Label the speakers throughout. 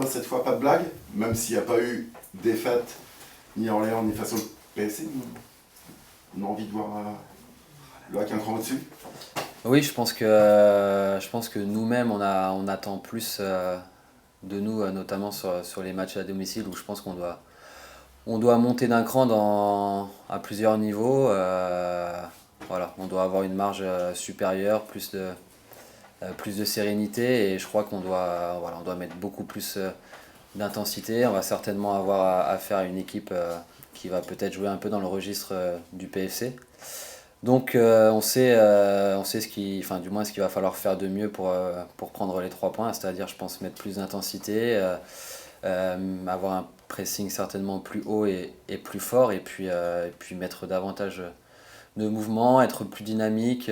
Speaker 1: cette fois pas de blague, même s'il n'y a pas eu défaite ni à Orléans ni face au PSC. On a envie de voir le hack un cran au-dessus.
Speaker 2: Oui, je pense que nous-mêmes, on attend plus de nous, notamment sur les matchs à domicile, où je pense on doit monter d'un cran à plusieurs niveaux. Voilà, on doit avoir une marge supérieure, plus de sérénité, et je crois voilà, on doit mettre beaucoup plus d'intensité. On va certainement avoir à faire une équipe qui va peut-être jouer un peu dans le registre du PFC. Donc on sait enfin, du moins ce qu'il va falloir faire de mieux pour prendre les 3 points, c'est-à-dire je pense mettre plus d'intensité, avoir un pressing certainement plus haut et plus fort, et puis mettre davantage de mouvements, être plus dynamique,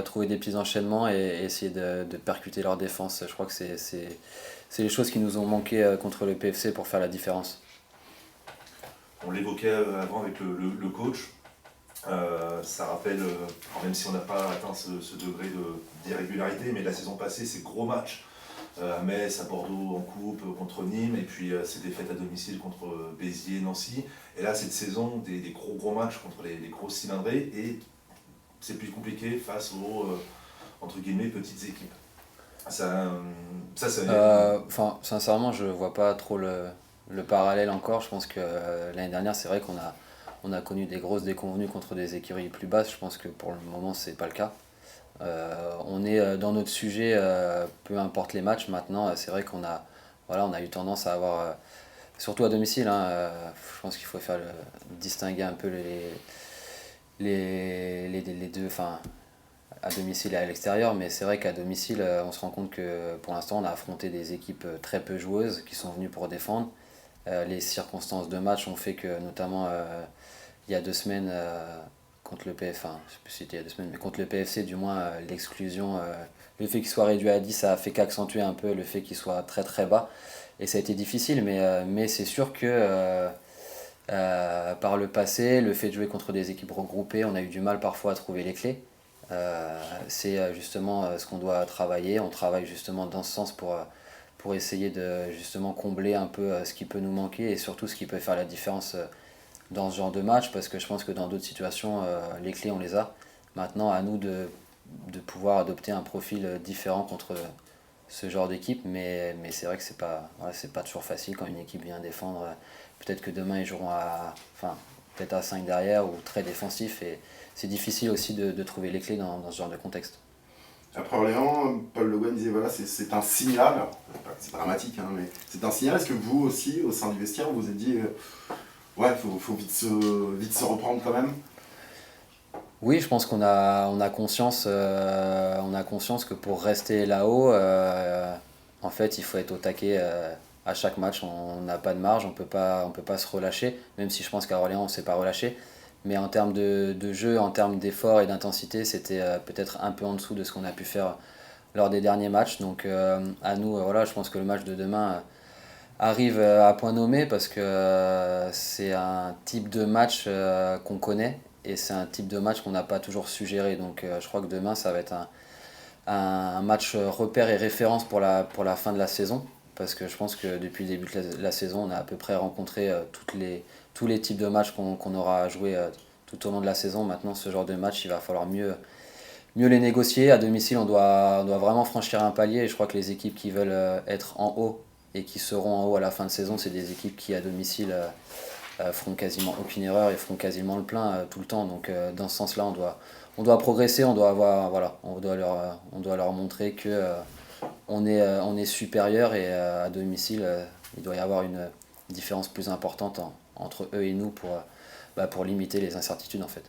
Speaker 2: trouver des petits enchaînements et essayer de percuter leur défense. Je crois que c'est les choses qui nous ont manqué contre le PFC pour faire la différence.
Speaker 3: On l'évoquait avant avec le coach. Ça rappelle, même si on n'a pas atteint ce degré d'irrégularité, mais la saison passée, ces gros matchs à Metz, à Bordeaux en coupe contre Nîmes, et puis ces défaites à domicile contre Béziers, Nancy. Et là, cette saison, des gros matchs contre les grosses cylindrées, et c'est plus compliqué face aux entre guillemets petites équipes. Ça c'est.
Speaker 2: Enfin, sincèrement, je vois pas trop le parallèle encore. Je pense que l'année dernière, c'est vrai on a connu des grosses déconvenues contre des écuries plus basses. Je pense que pour le moment, c'est pas le cas. On est dans notre sujet, peu importe les matchs. Maintenant, c'est vrai voilà, on a eu tendance à avoir, surtout à domicile, hein, je pense qu'il faut distinguer un peu les deux, enfin, à domicile et à l'extérieur. Mais c'est vrai qu'à domicile, on se rend compte que pour l'instant, on a affronté des équipes très peu joueuses qui sont venues pour défendre. Les circonstances de match ont fait que, notamment il y a 2 semaines, contre le PF, enfin, je sais plus si c'était il y a 2 semaines, mais contre le PFC, du moins, l'exclusion, le fait qu'il soit réduit à 10, ça a fait qu'accentuer un peu le fait qu'il soit très très bas. Et ça a été difficile, mais c'est sûr que par le passé, le fait de jouer contre des équipes regroupées, on a eu du mal parfois à trouver les clés. C'est justement ce qu'on doit travailler. On travaille justement dans ce sens pour essayer de justement combler un peu ce qui peut nous manquer, et surtout ce qui peut faire la différence dans ce genre de match, parce que je pense que dans d'autres situations, les clés on les a. Maintenant, à nous de pouvoir adopter un profil différent contre ce genre d'équipe, mais c'est vrai que voilà, c'est pas toujours facile quand une équipe vient défendre. Peut-être que demain ils joueront enfin, peut-être à 5 derrière ou très défensif, et c'est difficile aussi de trouver les clés dans ce genre de contexte.
Speaker 1: Après Orléans, Paul Le Guen disait voilà, c'est un signal, c'est dramatique, hein, mais c'est un signal. Est-ce que vous aussi, au sein du vestiaire, vous vous êtes dit ouais, faut vite se reprendre quand même?
Speaker 2: Oui, je pense on a conscience que pour rester là-haut, en fait, il faut être au taquet à chaque match. On n'a pas de marge, on peut pas se relâcher, même si je pense qu'à Orléans, on ne s'est pas relâché. Mais en termes de jeu, en termes d'effort et d'intensité, c'était peut-être un peu en dessous de ce qu'on a pu faire lors des derniers matchs. Donc à nous, voilà, je pense que le match de demain arrive à point nommé, parce que c'est un type de match qu'on connaît, et c'est un type de match qu'on n'a pas toujours su gérer. Donc je crois que demain, ça va être un match repère et référence pour la fin de la saison, parce que je pense que depuis le début de la saison, on a à peu près rencontré tous les types de matchs qu'on aura à jouer tout au long de la saison. Maintenant, ce genre de match, il va falloir mieux les négocier. À domicile, on doit vraiment franchir un palier, et je crois que les équipes qui veulent être en haut et qui seront en haut à la fin de saison, c'est des équipes qui, à domicile, feront quasiment aucune erreur et feront quasiment le plein tout le temps. Donc dans ce sens-là, on doit progresser, voilà, on doit leur montrer que on est supérieur, et à domicile, il doit y avoir une différence plus importante entre eux et nous pour limiter les incertitudes en fait.